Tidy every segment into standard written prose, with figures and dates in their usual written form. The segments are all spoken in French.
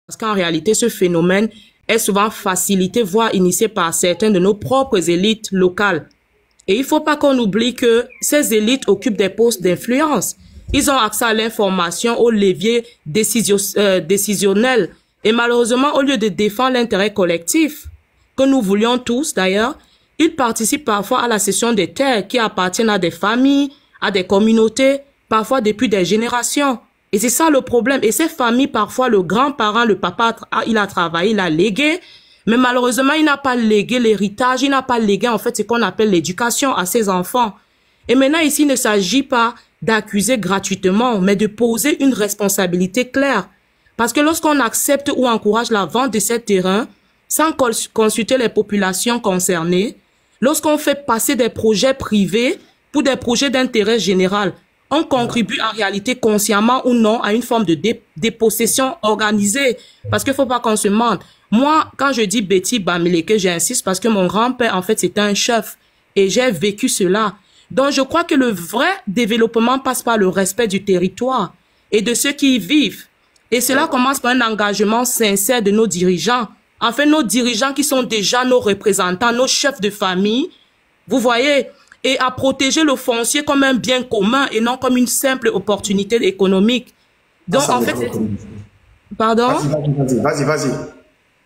Parce qu'en réalité, ce phénomène est souvent facilité, voire initié par certaines de nos propres élites locales. Et il ne faut pas qu'on oublie que ces élites occupent des postes d'influence. Ils ont accès à l'information, aux leviers décisionnels. Et malheureusement, au lieu de défendre l'intérêt collectif, que nous voulions tous d'ailleurs, ils participent parfois à la cession des terres qui appartiennent à des familles, à des communautés, parfois depuis des générations. Et c'est ça le problème. Et ces familles, parfois, le grand-parent, le papa, il a travaillé, il a légué. Mais malheureusement, il n'a pas légué l'héritage, il n'a pas légué en fait ce qu'on appelle l'éducation à ses enfants. Et maintenant, ici, il ne s'agit pas d'accuser gratuitement, mais de poser une responsabilité claire. Parce que lorsqu'on accepte ou encourage la vente de ces terrains, sans consulter les populations concernées, lorsqu'on fait passer des projets privés pour des projets d'intérêt général, on contribue en réalité consciemment ou non à une forme de dépossession organisée. Parce qu'il ne faut pas qu'on se mente. Moi, quand je dis Betty Bamileke, j'insiste parce que mon grand-père, en fait, c'était un chef. Et j'ai vécu cela. Donc, je crois que le vrai développement passe par le respect du territoire et de ceux qui y vivent. Et cela commence par un engagement sincère de nos dirigeants. En fait, nos dirigeants qui sont déjà nos représentants, nos chefs de famille, vous voyez, et à protéger le foncier comme un bien commun et non comme une simple opportunité économique. Donc, en fait, pardon? Vas-y.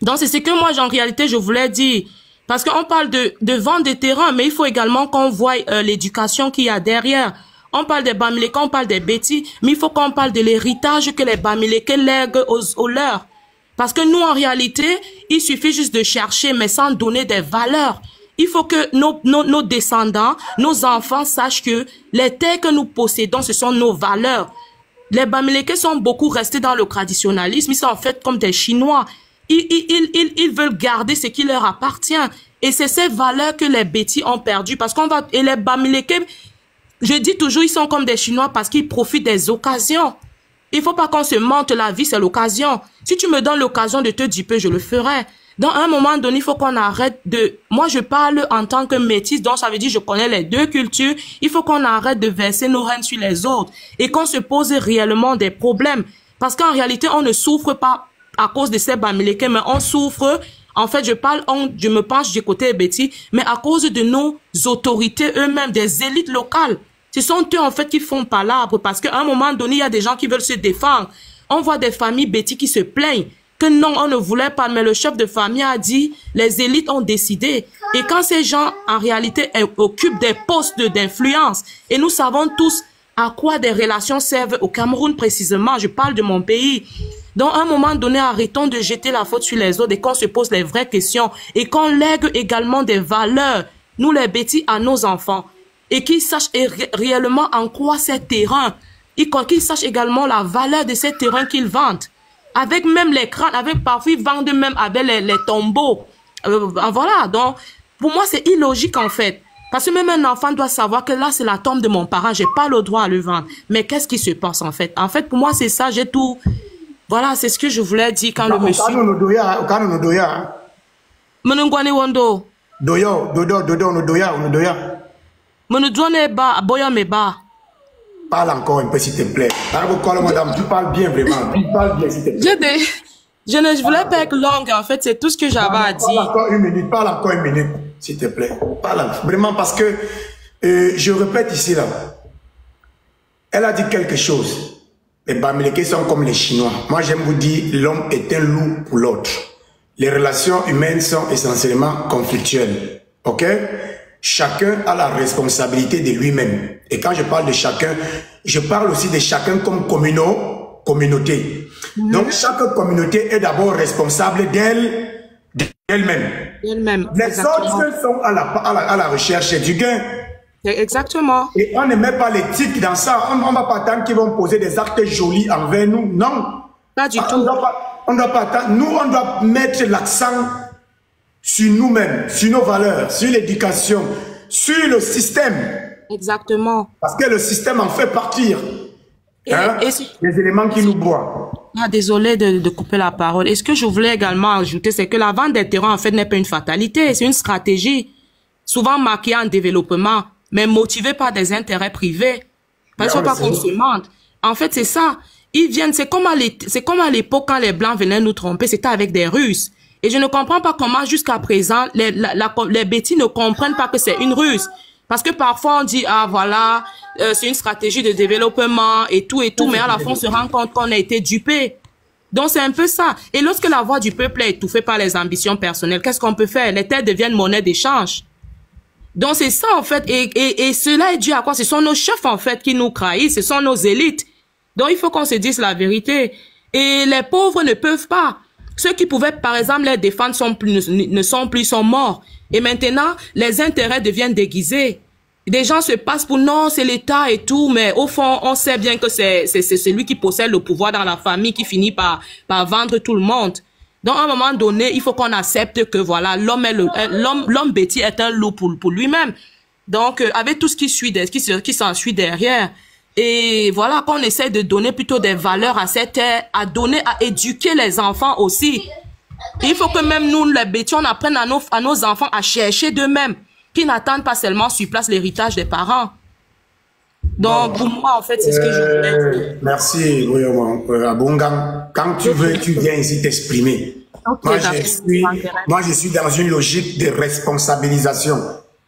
Donc, c'est ce que moi, en réalité, je voulais dire. Parce qu'on parle de vente des terrains, mais il faut également qu'on voie l'éducation qu'il y a derrière. On parle des Bamileke, on parle des Betty, mais il faut qu'on parle de l'héritage que les Bamileke lèguent aux leurs. Parce que nous, en réalité, il suffit juste de chercher, mais sans donner des valeurs. Il faut que nos descendants, nos enfants sachent que les terres que nous possédons, ce sont nos valeurs. Les Bamileke sont beaucoup restés dans le traditionnalisme. Ils sont en fait comme des Chinois. Ils veulent garder ce qui leur appartient. Et c'est ces valeurs que les Betty ont perdues. Parce qu'on va, et les Bamileke, je dis toujours, ils sont comme des Chinois parce qu'ils profitent des occasions. Il faut pas qu'on se mente, la vie, c'est l'occasion. Si tu me donnes l'occasion de te duper, je le ferai. Dans un moment donné, il faut qu'on arrête de... Moi, je parle en tant que métisse, donc ça veut dire que je connais les deux cultures. Il faut qu'on arrête de verser nos haines sur les autres et qu'on se pose réellement des problèmes. Parce qu'en réalité, on ne souffre pas à cause de ces Bamileke, mais on souffre... En fait, je me penche du côté Betty, mais à cause de nos autorités eux-mêmes, des élites locales. Ce sont eux, en fait, qui font palabre parce qu'à un moment donné, il y a des gens qui veulent se défendre. On voit des familles Betty qui se plaignent que non, on ne voulait pas, mais le chef de famille a dit, les élites ont décidé. Et quand ces gens, en réalité, occupent des postes d'influence, et nous savons tous à quoi des relations servent au Cameroun précisément, je parle de mon pays. Donc, à un moment donné, arrêtons de jeter la faute sur les autres et qu'on se pose les vraies questions et qu'on lègue également des valeurs, nous les Betty, à nos enfants. Et qu'ils sachent réellement en quoi ces terrains, et qu'ils sachent également la valeur de ces terrains qu'ils vendent. Avec même les crânes, avec parfois ils vendent même avec les tombeaux. Voilà, donc pour moi c'est illogique en fait. Parce que même un enfant doit savoir que là c'est la tombe de mon parent, j'ai pas le droit à le vendre. Mais qu'est-ce qui se passe en fait? En fait pour moi c'est ça, j'ai tout... Voilà, c'est ce que je voulais dire quand le monsieur... Menungwani wondo. Doyo, Parle encore un peu, s'il te plaît. Madame, tu parles bien, vraiment. Tu parles bien, s'il te plaît. Je voulais pas être longue, en fait. C'est tout ce que j'avais à dire. Parle encore une minute, s'il te plaît. Parle vraiment parce que, je répète ici, là. Elle a dit quelque chose. Les Bamileke sont comme les Chinois. Moi, j'aime vous dire, l'homme est un loup pour l'autre. Les relations humaines sont essentiellement conflictuelles. OK? Chacun a la responsabilité de lui-même. Et quand je parle de chacun, je parle aussi de chacun comme communauté. Donc, chaque communauté est d'abord responsable d'elle-même. Les autres sont à la recherche du gain. Exactement. Et on ne met pas l'éthique dans ça. On ne va pas attendre qu'ils vont poser des actes jolis envers nous. Non. Pas du tout. On doit pas attendre. Nous, on doit mettre l'accent sur nous-mêmes, sur nos valeurs, sur l'éducation, sur le système. Exactement. Parce que le système en fait partir. Les éléments qui nous broient. Ah, désolé de couper la parole. Et ce que je voulais également ajouter, c'est que la vente des terrains, en fait, n'est pas une fatalité. C'est une stratégie. Souvent marquée en développement, mais motivée par des intérêts privés. Parce qu'il ne faut pas qu'on se mente. En fait, c'est ça. Ils viennent, c'est comme à l'époque quand les Blancs venaient nous tromper, c'était avec des Russes. Et je ne comprends pas comment jusqu'à présent, les bêtis ne comprennent pas que c'est une Russe. Parce que parfois on dit, ah voilà, c'est une stratégie de développement et tout, mais à la fin on se rend compte qu'on a été dupé. Donc c'est un peu ça. Et lorsque la voix du peuple est étouffée par les ambitions personnelles, qu'est-ce qu'on peut faire? Les terres deviennent monnaie d'échange. Donc c'est ça en fait. Et cela est dû à quoi? Ce sont nos chefs en fait qui nous trahissent, ce sont nos élites. Donc il faut qu'on se dise la vérité. Et les pauvres ne peuvent pas. Ceux qui pouvaient par exemple les défendre ne sont plus, sont morts. Et maintenant, les intérêts deviennent déguisés. Des gens se passent pour non, c'est l'État et tout, mais au fond, on sait bien que c'est celui qui possède le pouvoir dans la famille qui finit par vendre tout le monde. Donc, à un moment donné, il faut qu'on accepte que voilà, l'homme bêtis est un loup pour lui-même. Donc, avec tout ce qui s'ensuit derrière. Et voilà, qu'on essaie de donner plutôt des valeurs à cette terre, à éduquer les enfants aussi. Et il faut que même nous, les bêtis, on apprenne à nos enfants à chercher d'eux-mêmes, qui n'attendent pas seulement sur place l'héritage des parents. Donc, pour moi, en fait, c'est ce que je voulais dire. Merci, Abungang. Quand tu veux, tu viens ici t'exprimer. Okay, moi, je suis dans une logique de responsabilisation.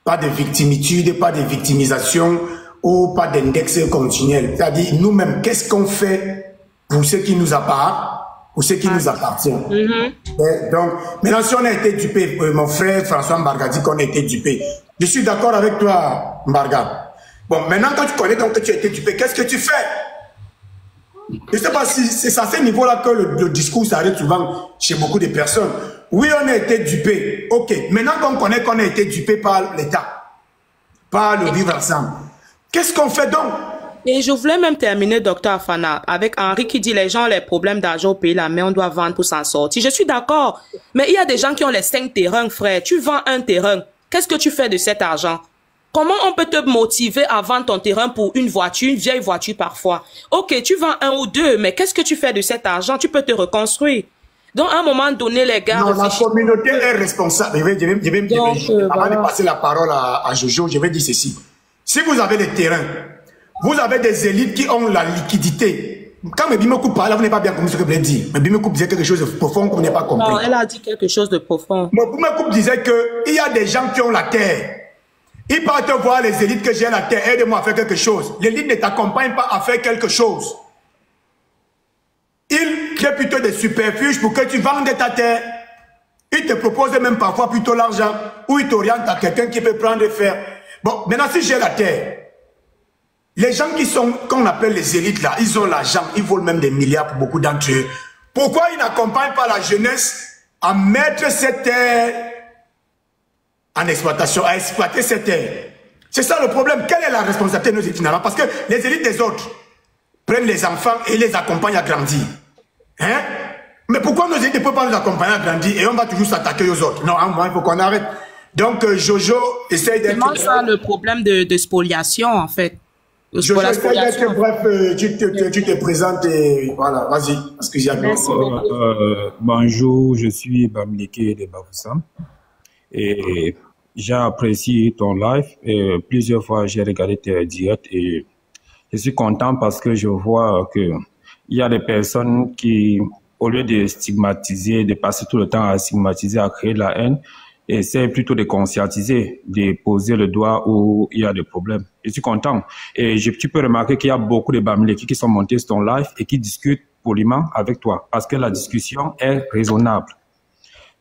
Pas de victimitude, pas de victimisation ou pas d'index continuel. C'est-à-dire, nous-mêmes, qu'est-ce qu'on fait pour ce qui nous appartient ou ce qui nous appartient. Donc, maintenant, si on a été dupé, mon frère François Mbarga dit qu'on a été dupé. Je suis d'accord avec toi, Mbarga. Bon, maintenant, quand tu connais donc que tu as été dupé, qu'est-ce que tu fais? Je ne sais pas si c'est à ce niveau-là que le discours s'arrête souvent chez beaucoup de personnes. Oui, on a été dupé. OK. Maintenant qu'on connaît qu'on a été dupé par l'État, par le vivre ensemble, qu'est-ce qu'on fait donc? Et je voulais même terminer, docteur Afana, avec Henri qui dit les gens ont les problèmes d'argent au pays, là, mais on doit vendre pour s'en sortir. Je suis d'accord. Mais il y a des gens qui ont les 5 terrains, frère. Tu vends un terrain. Qu'est-ce que tu fais de cet argent? Comment on peut te motiver à vendre ton terrain pour une voiture, une vieille voiture parfois? Ok, tu vends 1 ou 2, mais qu'est-ce que tu fais de cet argent? Tu peux te reconstruire. Donc, à un moment donné, les gars... Non, la communauté est responsable. Avant de passer la parole à Jojo, je vais dire ceci. Si vous avez des terrains, vous avez des élites qui ont la liquidité. Quand Mbime Coupe parle, vous n'avez pas bien compris ce que vous voulez dire. Mbime Coupe disait quelque chose de profond que vous n'avez pas compris. Non, elle a dit quelque chose de profond. Mbime Coupe disait qu'il y a des gens qui ont la terre. Ils partent voir les élites que j'ai la terre. Aide-moi à faire quelque chose. L'élite ne t'accompagne pas à faire quelque chose. Il crée plutôt des superfuges pour que tu vendes ta terre. Il te propose même parfois plutôt l'argent. Ou il t'oriente à quelqu'un qui peut prendre et faire. Bon, maintenant si j'ai la terre, les gens qui sont, qu'on appelle les élites là, ils ont l'argent, ils volent même des milliards pour beaucoup d'entre eux. Pourquoi ils n'accompagnent pas la jeunesse à mettre cette terre en exploitation, à exploiter cette terre? C'est ça le problème. Quelle est la responsabilité de nos élites? Parce que les élites des autres prennent les enfants et les accompagnent à grandir. Hein? Mais pourquoi nos élites ne peuvent pas nous accompagner à grandir et on va toujours s'attaquer aux autres? Non, à un moment, il faut qu'on arrête. Donc, Jojo essaye d'être... C'est ça le problème de spoliation, en fait. Jojo essaye d'être bref, tu te présentes et voilà, vas-y, parce que j'ai bonjour, je suis Bamileke de Bafoussam et j'ai apprécié ton live et plusieurs fois j'ai regardé tes directs et je suis content parce que je vois que il y a des personnes qui, au lieu de stigmatiser, de passer tout le temps à stigmatiser, à créer de la haine, essaient plutôt de conscientiser, de poser le doigt où il y a des problèmes. Je suis content. Et tu peux remarquer qu'il y a beaucoup de Bamileke qui sont montés sur ton live et qui discutent poliment avec toi parce que la discussion est raisonnable.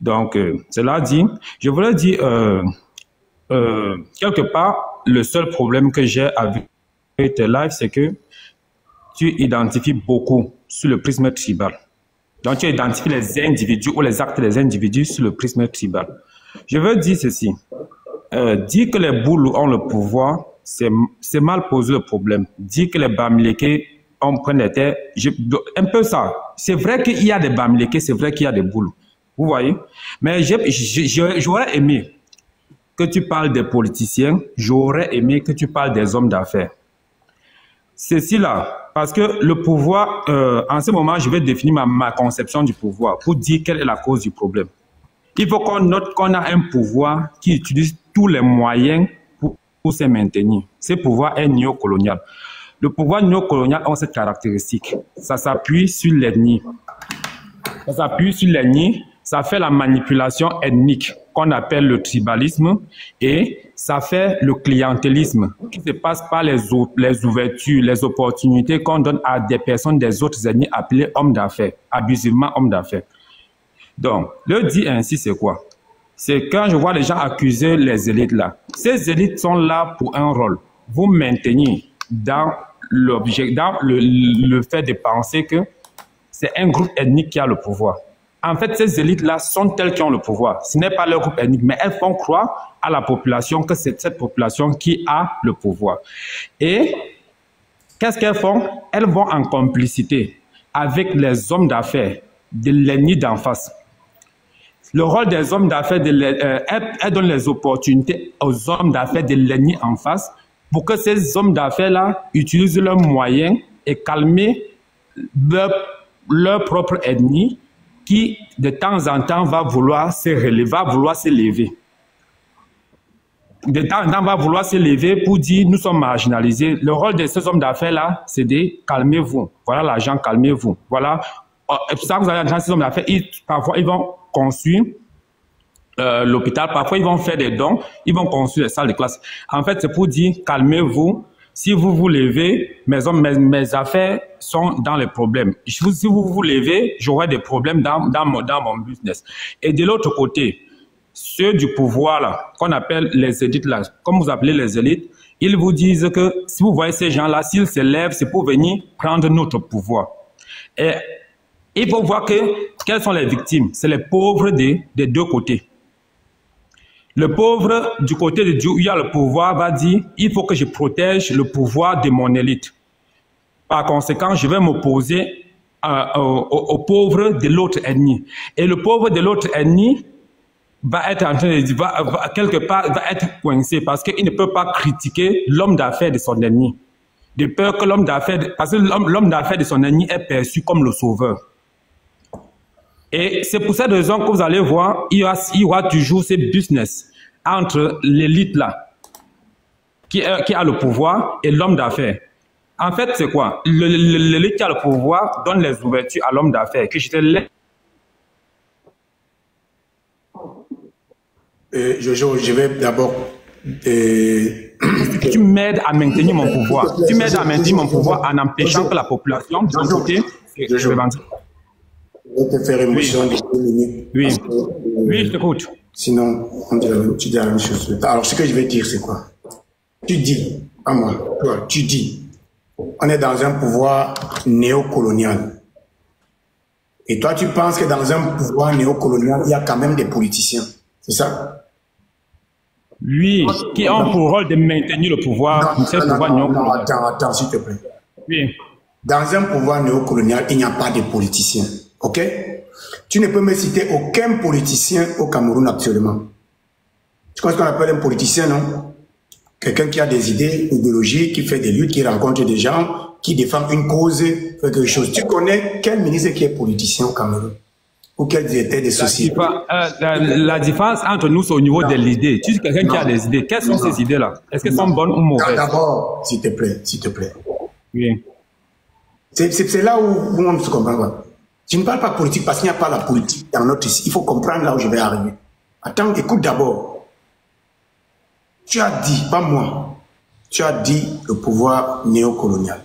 Donc, cela dit, je voulais dire, quelque part, le seul problème que j'ai avec tes lives, c'est que tu identifies beaucoup sur le prisme tribal. Donc, tu identifies les individus ou les actes des individus sur le prisme tribal. Je veux dire ceci. Dire que les Boulous ont le pouvoir, c'est mal poser le problème. Dire que les Bamileke ont pris les terres, un peu ça. C'est vrai qu'il y a des Bamileke, c'est vrai qu'il y a des Boulous. Vous voyez? Mais j'aurais aimé que tu parles des politiciens, j'aurais aimé que tu parles des hommes d'affaires. Ceci là, parce que le pouvoir, en ce moment, je vais définir ma conception du pouvoir pour dire quelle est la cause du problème. Il faut qu'on note qu'on a un pouvoir qui utilise tous les moyens pour se maintenir. Ce pouvoir est néocolonial. Le pouvoir néocolonial a cette caractéristique. Ça s'appuie sur l'ethnie. Ça s'appuie sur l'ethnie. Ça fait la manipulation ethnique qu'on appelle le tribalisme et ça fait le clientélisme qui se passe par les ouvertures, les opportunités qu'on donne à des personnes des autres ethnies appelées hommes d'affaires, abusivement hommes d'affaires. Donc, le dit ainsi, c'est quoi? C'est quand je vois les gens accuser les élites là. Ces élites sont là pour un rôle. Vous maintenir dans le fait de penser que c'est un groupe ethnique qui a le pouvoir. En fait, ces élites-là sont telles qui ont le pouvoir. Ce n'est pas leur groupe ethnique, mais elles font croire à la population que c'est cette population qui a le pouvoir. Et qu'est-ce qu'elles font? Elles vont en complicité avec les hommes d'affaires de l'ennemi d'en face. Le rôle des hommes d'affaires, elles donnent les opportunités aux hommes d'affaires de l'ennemi en face pour que ces hommes d'affaires-là utilisent leurs moyens et calmer leur propre ennemi qui, de temps en temps, va vouloir s'élever. De temps en temps, va vouloir s'élever pour dire, nous sommes marginalisés. Le rôle de ces hommes d'affaires-là, c'est de calmez-vous. Voilà l'argent, calmez-vous. Voilà. Et pour ça, vous avez ces hommes d'affaires, parfois, ils vont construire l'hôpital, parfois, ils vont faire des dons, ils vont construire des salles de classe. En fait, c'est pour dire, calmez-vous. Si vous vous levez, mes affaires sont dans les problèmes. Si vous vous levez, j'aurai des problèmes dans mon business. Et de l'autre côté, ceux du pouvoir, là, qu'on appelle les élites, là, comme vous appelez les élites, ils vous disent que si vous voyez ces gens-là, s'ils se lèvent, c'est pour venir prendre notre pouvoir. Et il faut voir quelles sont les victimes. C'est les pauvres des deux côtés. Le pauvre, du côté de Dieu, où il y a le pouvoir, va dire, il faut que je protège le pouvoir de mon élite. Par conséquent, je vais m'opposer au pauvre de l'autre ennemi. Et le pauvre de l'autre ennemi va être en train de quelque part, va être coincé parce qu'il ne peut pas critiquer l'homme d'affaires de son ennemi. De peur que l'homme d'affaires, parce que l'homme d'affaires de son ennemi est perçu comme le sauveur. Et c'est pour cette raison que vous allez voir, il y aura toujours ce business entre l'élite là, qui a le pouvoir, et l'homme d'affaires. En fait, c'est quoi? L'élite qui a le pouvoir donne les ouvertures à l'homme d'affaires. Que je te laisse. Je vais d'abord... Tu m'aides à maintenir mon pouvoir. Tu m'aides à maintenir mon pouvoir en empêchant que la population, de son côté, je vais te faire émotion de 2 minutes. Oui, oui, je t'écoute. Sinon, tu dis la même chose. Alors, ce que je vais dire, c'est quoi? Tu dis, pas moi, toi, tu dis, on est dans un pouvoir néocolonial. Et toi, tu penses que dans un pouvoir néocolonial, il y a quand même des politiciens. C'est ça? Oui, qui ont pour rôle de maintenir le pouvoir. Attends, s'il te plaît. Oui. Dans un pouvoir néocolonial, il n'y a pas de politiciens. Ok? Tu ne peux me citer aucun politicien au Cameroun actuellement. Tu connais ce qu'on appelle un politicien, non? Quelqu'un qui a des idées idéologiques, qui fait des luttes, qui rencontre des gens, qui défend une cause, fait quelque chose. Tu connais quel ministre qui est politicien au Cameroun? Ou quels étaient des sociétés? La différence entre nous, c'est au niveau des idées. Tu dis quelqu'un qui a des idées. Quelles sont ces idées-là? Est-ce qu'elles sont bonnes ou mauvaises? D'abord, s'il te plaît, s'il te plaît. Oui. C'est là où on ne se comprend pas. Je ne parle pas politique parce qu'il n'y a pas la politique dans notre ici. Il faut comprendre là où je vais arriver. Attends, écoute d'abord. Tu as dit, pas moi, tu as dit le pouvoir néocolonial.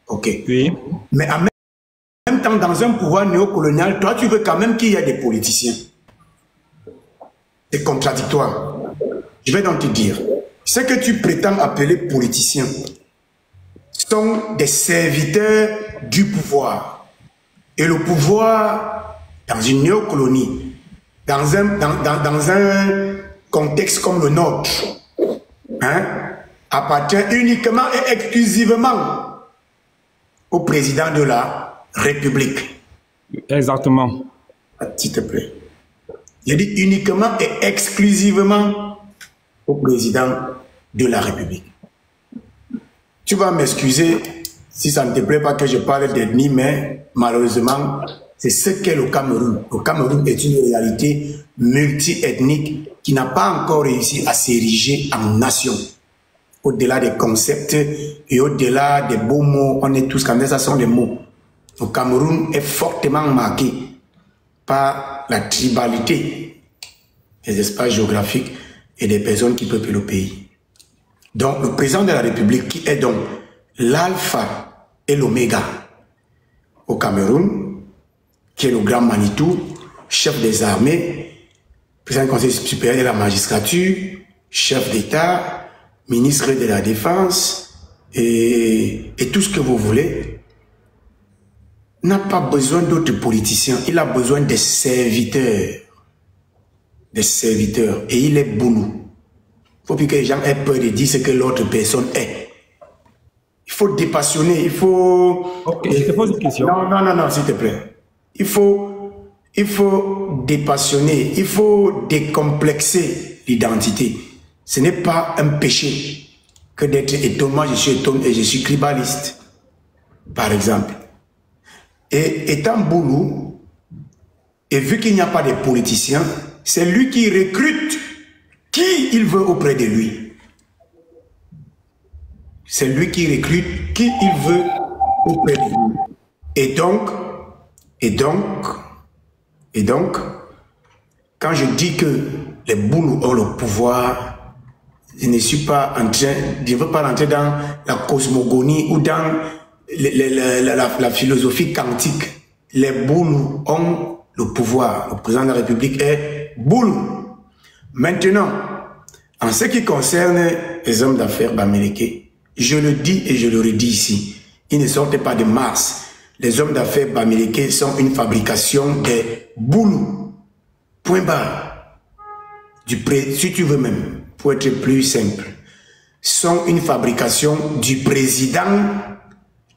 Ok. Oui. Mais en même temps, dans un pouvoir néocolonial, toi, tu veux quand même qu'il y ait des politiciens. C'est contradictoire. Je vais donc te dire, ce que tu prétends appeler politiciens sont des serviteurs du pouvoir. Et le pouvoir, dans une néocolonie, dans un contexte comme le nôtre, appartient uniquement et exclusivement au président de la République. Exactement. S'il te plaît. Je dis uniquement et exclusivement au président de la République. Tu vas m'excuser si ça ne te plaît pas que je parle d'ethnie, mais malheureusement, c'est ce qu'est le Cameroun. Le Cameroun est une réalité multi-ethnique qui n'a pas encore réussi à s'ériger en nation. au-delà des concepts et au-delà des beaux mots, on est tous comme ça, ce sont des mots. Le Cameroun est fortement marqué par la tribalité des espaces géographiques et des personnes qui peuplent le pays. Donc, le président de la République, qui est donc l'alpha et l'oméga au Cameroun, qui est le grand Manitou, chef des armées, président du Conseil supérieur de la magistrature, chef d'État, ministre de la Défense et tout ce que vous voulez, n'a pas besoin d'autres politiciens, il a besoin des serviteurs. Des serviteurs. Et il est boulot. Il faut plus que les gens aient peur de dire ce que l'autre personne est. Il faut dépassionner, il faut... Ok, je te pose une question. Non, s'il te plaît. Il faut dépassionner, il faut décomplexer l'identité. Ce n'est pas un péché que d'être étonné. Moi, je suis étonné et je suis tribaliste, par exemple. Et étant boulot, et vu qu'il n'y a pas de politiciens, c'est lui qui recrute qui il veut auprès de lui. C'est lui qui recrute qui il veut auprès de lui. Et donc, quand je dis que les boulots ont le pouvoir, je ne suis pas en train, je ne veux pas rentrer dans la cosmogonie ou dans la philosophie quantique. Les boulots ont le pouvoir. Le président de la République est boulot. Maintenant, en ce qui concerne les hommes d'affaires bamileke, je le dis et je le redis ici, ils ne sortent pas de Mars. Les hommes d'affaires bamileke sont une fabrication des boulots. Point barre. Si tu veux même, pour être plus simple, sont une fabrication du président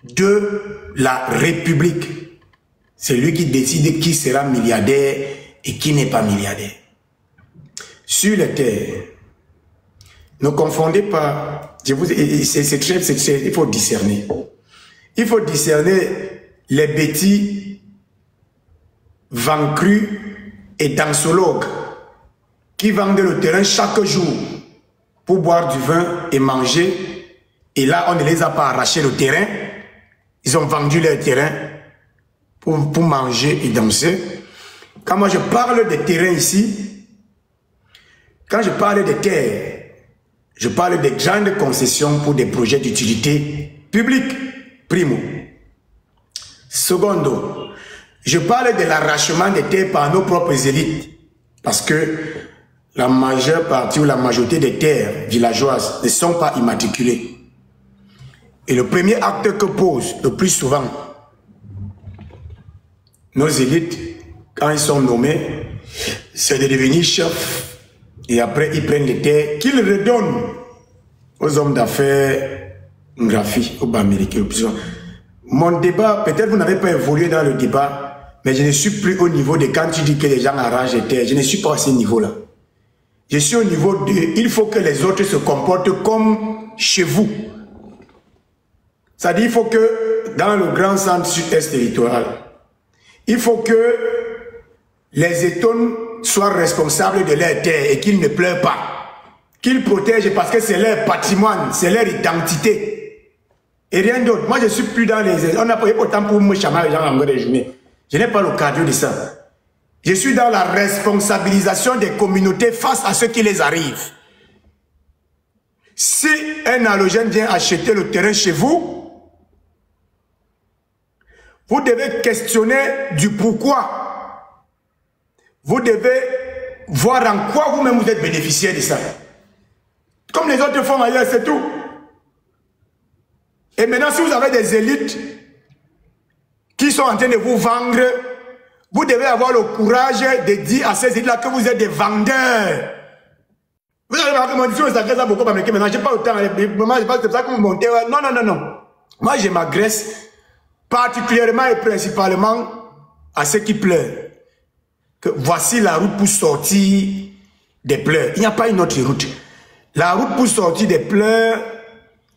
de la République. C'est lui qui décide qui sera milliardaire et qui n'est pas milliardaire. Sur les terres, ne confondez pas, il faut discerner. Il faut discerner les bêtis vaincus et dansologues qui vendent le terrain chaque jour pour boire du vin et manger. Et là, on ne les a pas arraché le terrain. Ils ont vendu leur terrain pour manger et danser. Quand moi je parle des terrains ici, quand je parle des terres, je parle des grandes concessions pour des projets d'utilité publique, primo. Secondo, je parle de l'arrachement des terres par nos propres élites, parce que la majeure partie ou la majorité des terres villageoises ne sont pas immatriculées. Et le premier acte que posent le plus souvent nos élites, quand ils sont nommés, c'est de devenir chefs. Et après, ils prennent les terres qu'ils redonnent aux hommes d'affaires graphiques, aux Bamileke. Mon débat, peut-être vous n'avez pas évolué dans le débat, mais je ne suis plus au niveau de quand tu dis que les gens arrangent les terres. Je ne suis pas à ce niveau-là. Je suis au niveau de... Il faut que les autres se comportent comme chez vous. C'est-à-dire, il faut que dans le grand centre sud-est littoral, il faut que les États soient responsables de leurs terres et qu'ils ne pleurent pas. Qu'ils protègent parce que c'est leur patrimoine, c'est leur identité. Et rien d'autre. Moi, je ne suis plus dans les... On n'a pas eu autant pour me chamailler les gens en longueur de journée. Je n'ai pas le cardio de ça. Je suis dans la responsabilisation des communautés face à ce qui les arrive. Si un allogène vient acheter le terrain chez vous, vous devez questionner du pourquoi. Vous devez voir en quoi vous-même vous êtes bénéficiaire de ça. Comme les autres font ailleurs, c'est tout. Et maintenant, si vous avez des élites qui sont en train de vous vendre, vous devez avoir le courage de dire à ces élites-là que vous êtes des vendeurs. Vous avez remarqué mon discours, ça agresse beaucoup, mais maintenant, je n'ai pas le temps. C'est ça que vous montez. Non. Moi, je m'agresse particulièrement et principalement à ceux qui pleurent. Que voici la route pour sortir des pleurs. Il n'y a pas une autre route. La route pour sortir des pleurs,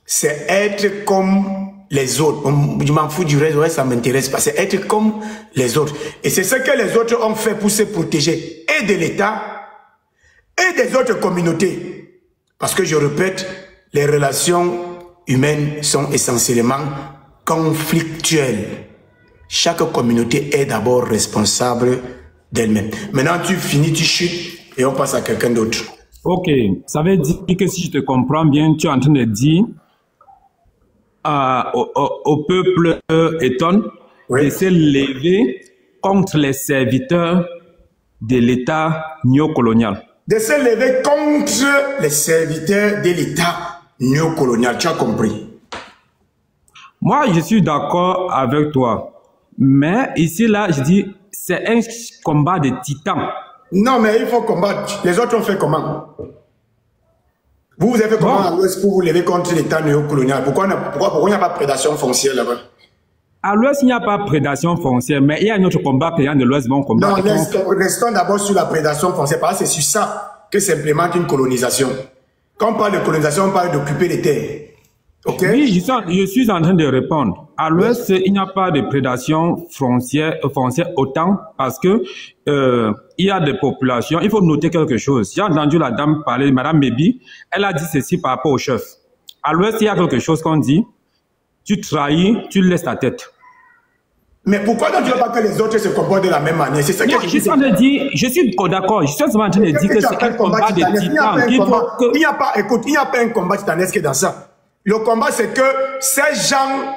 c'est être comme les autres. Je m'en fous du reste, ouais, ça ne m'intéresse pas. C'est être comme les autres. Et c'est ce que les autres ont fait pour se protéger et de l'État et des autres communautés. Parce que je répète, les relations humaines sont essentiellement conflictuelles. Chaque communauté est d'abord responsable d'elle-même. Maintenant, tu finis, tu chutes et on passe à quelqu'un d'autre. Ok, ça veut dire que si je te comprends bien, tu es en train de dire au peuple étonne de se lever contre les serviteurs de l'État néocolonial. De se lever contre les serviteurs de l'État néocolonial, tu as compris? Moi, je suis d'accord avec toi. Mais ici, là, je dis, c'est un combat de titans. Non, mais il faut combattre. Les autres ont fait comment? Vous avez fait comment à l'Ouest pour vous lever contre l'État néocolonial? Pourquoi il n'y a pas de prédation foncière là-bas? À l'Ouest, il n'y a pas de prédation foncière, mais il y a un autre combat que les gens de l'Ouest vont combattre. Non, restons d'abord sur la prédation foncière, parce que c'est sur ça que s'implémente une colonisation. Quand on parle de colonisation, on parle d'occuper les terres. Okay? Oui, je suis en train de répondre. À l'Ouest, il n'y a pas de prédation foncière autant parce que il y a des populations. Il faut noter quelque chose. J'ai entendu la dame parler, Madame Mebi, elle a dit ceci par rapport au chef. À l'Ouest, il y a quelque chose qu'on dit. Tu trahis, tu laisses ta tête. Mais pourquoi donc tu ne veux pas que les autres se comportent de la même manière? C'est ça que je suis en train de dire, je suis d'accord, je suis en train de dire que c'est un combat de titans. Il n'y a pas, écoute, il n'y a pas un combat titanesque dans ça. Le combat, c'est que ces gens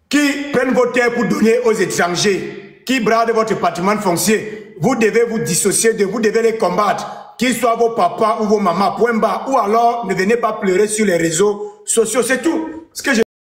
qui prennent vos terres pour donner aux étrangers, qui bradent votre patrimoine foncier, vous devez vous dissocier vous devez les combattre, qu'ils soient vos papas ou vos mamans, point bas, ou alors ne venez pas pleurer sur les réseaux sociaux, c'est tout. Ce que je